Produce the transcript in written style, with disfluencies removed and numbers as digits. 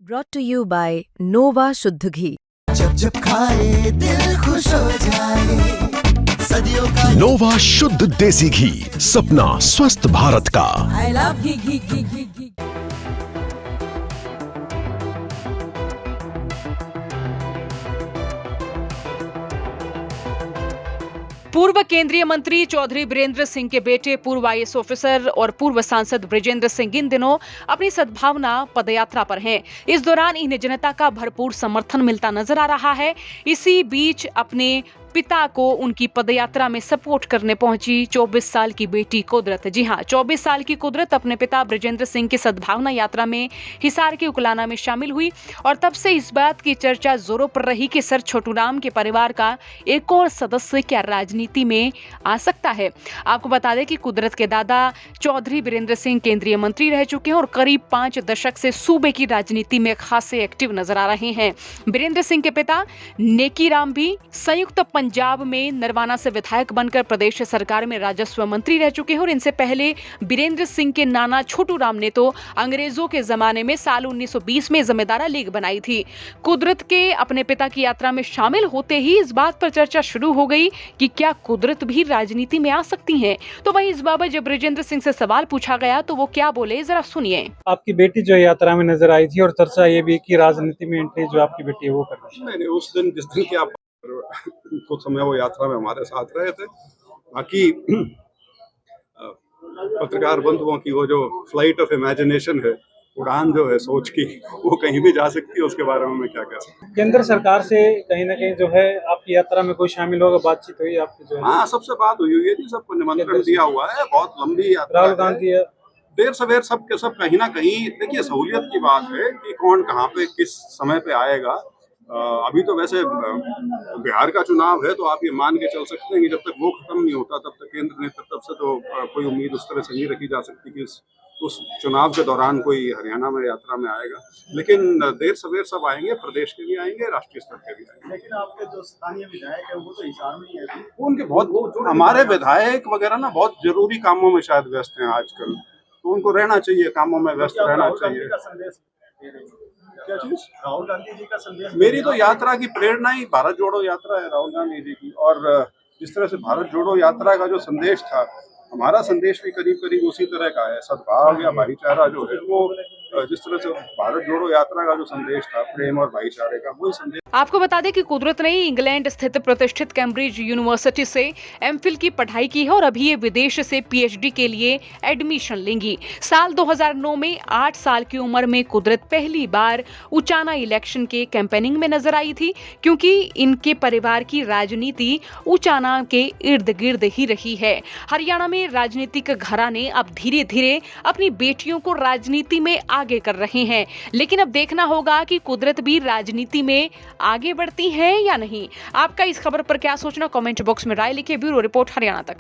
Brought to you by Nova शुद्ध घी। जब जब खाए दिल खुश हो जाए, सदियों का नोवा शुद्ध देसी घी, सपना स्वस्थ भारत का। I love घी। पूर्व केंद्रीय मंत्री चौधरी बीरेंद्र सिंह के बेटे पूर्व आईएएस ऑफिसर और पूर्व सांसद बृजेंद्र सिंह इन दिनों अपनी सद्भावना पदयात्रा पर हैं। इस दौरान इन्हें जनता का भरपूर समर्थन मिलता नजर आ रहा है। इसी बीच अपने पिता को उनकी पदयात्रा में सपोर्ट करने पहुंची 24 साल की बेटी कुदरत। जी हां, 24 साल की कुदरत अपने पिता बृजेंद्र सिंह की सद्भावना यात्रा में हिसार के उकलाना में शामिल हुई और तब से इस बात की चर्चा जोरों पर रही कि सर छोटूराम के परिवार का एक और सदस्य क्या राजनीति में आ सकता है। आपको बता दें कि कुदरत के दादा चौधरी बीरेंद्र सिंह केंद्रीय मंत्री रह चुके हैं और करीब 5 दशक से सूबे की राजनीति में खासे एक्टिव नजर आ रहे हैं। बीरेंद्र सिंह के पिता नेकी राम भी संयुक्त पंजाब में नरवाना से विधायक बनकर प्रदेश सरकार में राजस्व मंत्री रह चुके हैं और इनसे पहले बीरेंद्र सिंह के नाना छोटूराम ने तो अंग्रेजों के जमाने में साल 1920 में जमींदारा लीग बनाई थी। कुदरत के अपने पिता की यात्रा में शामिल होते ही इस बात पर चर्चा शुरू हो गई कि क्या कुदरत भी राजनीति में आ सकती हैं। तो वहीं इस बाबत जब बृजेंद्र सिंह से सवाल पूछा गया तो वो क्या बोले, जरा सुनिए। आपकी बेटी जो यात्रा में नजर आई थी और चर्चा ये भी कि राजनीति में एंट्री जो आपकी बेटी है वो कर रही है। नहीं, उस दिन जिस दिन की आप कुछ समय वो यात्रा में हमारे साथ रहे थे। बाकी पत्रकार बंधुओं की वो जो फ्लाइट ऑफ इमेजिनेशन है, उड़ान जो है सोच की, वो कहीं भी जा सकती है। उसके बारे में मैं क्या कह सकता हूँ। केंद्र सरकार से कहीं ना कहीं जो है आपकी यात्रा में कोई शामिल होगा, बातचीत हुई आपकी जो है? हाँ, सबसे बात हुई है जी, सबको निमंत्रण दिया हुआ है। बहुत लंबी यात्रा राहुल गांधी है। देर सवेर सब के सब कहीं ना कहीं, देखिए सहूलियत की बात है कि कौन कहाँ पे किस समय पे आएगा। अभी तो वैसे बिहार का चुनाव है, तो आप ये मान के चल सकते हैं कि जब तक वो खत्म नहीं होता तब तक केंद्र ने तब से तो कोई उम्मीद उस तरह से नहीं रखी जा सकती कि उस चुनाव के दौरान कोई हरियाणा में यात्रा में आएगा। लेकिन देर सवेर सब आएंगे, प्रदेश के भी आएंगे, राष्ट्रीय स्तर के भी आएंगे। लेकिन आपके जो स्थानीय विधायक है वो तो हिसार में ही है। उनके बहुत, हमारे विधायक वगैरह ना बहुत जरूरी कामों में शायद व्यस्त हैं आजकल, तो उनको रहना चाहिए, कामों में व्यस्त रहना चाहिए। क्या चीज? राहुल गांधी जी का संदेश। मेरी तो यात्रा की प्रेरणा ही भारत जोड़ो यात्रा है राहुल गांधी जी की, और जिस तरह से भारत जोड़ो यात्रा का जो संदेश था, हमारा संदेश भी करीब करीब उसी तरह का है। सद्भाव या भाईचारा जो है वो, जिस तरह से भारत जोड़ो यात्रा का जो संदेश था, प्रेम और भाईचारे का, वही संदेश। आपको बता दें कि कुदरत ने इंग्लैंड स्थित प्रतिष्ठित कैम्ब्रिज यूनिवर्सिटी से एमफिल की पढ़ाई की है और अभी ये विदेश से पीएचडी के लिए एडमिशन लेंगी। साल 2009 में 8 साल की उम्र में कुदरत पहली बार उचाना इलेक्शन के कैंपेनिंग में नजर आई थी, क्योंकि इनके परिवार की राजनीति उचाना के इर्द गिर्द ही रही है। हरियाणा में राजनीतिक घराने अब धीरे धीरे अपनी बेटियों को राजनीति में आगे कर रहे हैं, लेकिन अब देखना होगा कि कुदरत भी राजनीति में आगे बढ़ती हैं या नहीं। आपका इस खबर पर क्या सोचना, कमेंट बॉक्स में राय लिखिए। ब्यूरो रिपोर्ट हरियाणा तक।